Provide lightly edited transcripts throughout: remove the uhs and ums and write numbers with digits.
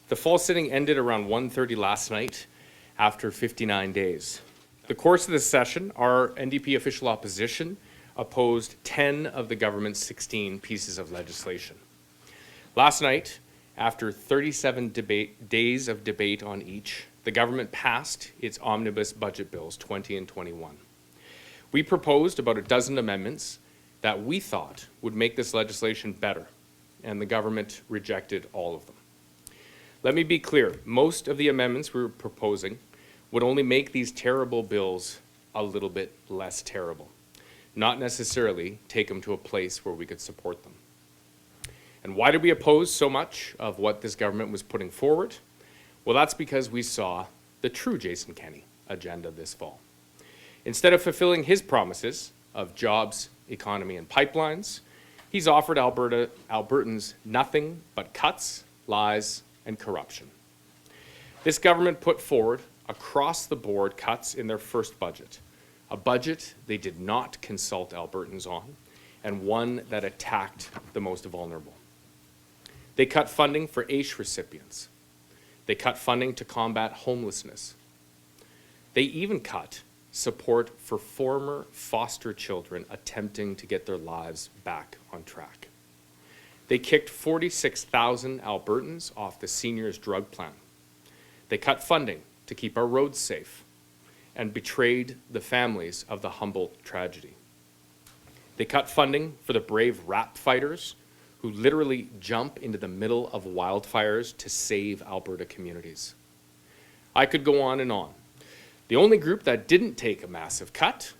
The fall sitting ended around 1:30 last night after 59 days. The course of this session, our NDP official opposition opposed 10 of the government's 16 pieces of legislation. Last night, after 37 days of debate on each, the government passed its omnibus budget bills 20 and 21. We proposed about a dozen amendments that we thought would make this legislation better, and the government rejected all of them. Let me be clear, most of the amendments we were proposing would only make these terrible bills a little bit less terrible, not necessarily take them to a place where we could support them. And why did we oppose so much of what this government was putting forward? Well, that's because we saw the true Jason Kenney agenda this fall. Instead of fulfilling his promises of jobs, economy, and pipelines, he's offered Albertans nothing but cuts, lies, and corruption. This government put forward across-the-board cuts in their first budget, a budget they did not consult Albertans on, and one that attacked the most vulnerable. They cut funding for AISH recipients. They cut funding to combat homelessness. They even cut support for former foster children attempting to get their lives back on track. They kicked 46,000 Albertans off the seniors' drug plan. They cut funding to keep our roads safe and betrayed the families of the Humboldt tragedy. They cut funding for the brave rap fighters who literally jump into the middle of wildfires to save Alberta communities. I could go on and on. The only group that didn't take a massive cut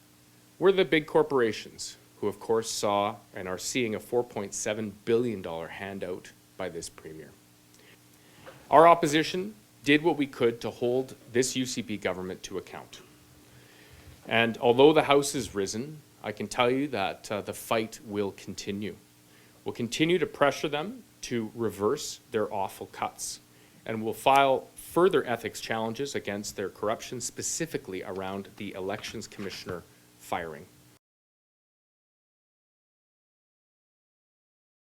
were the big corporations, who of course saw and are seeing a $4.7 billion handout by this premier. Our opposition did what we could to hold this UCP government to account. And although the House has risen, I can tell you that the fight will continue. We'll continue to pressure them to reverse their awful cuts, and we'll file further ethics challenges against their corruption, specifically around the Elections Commissioner firing.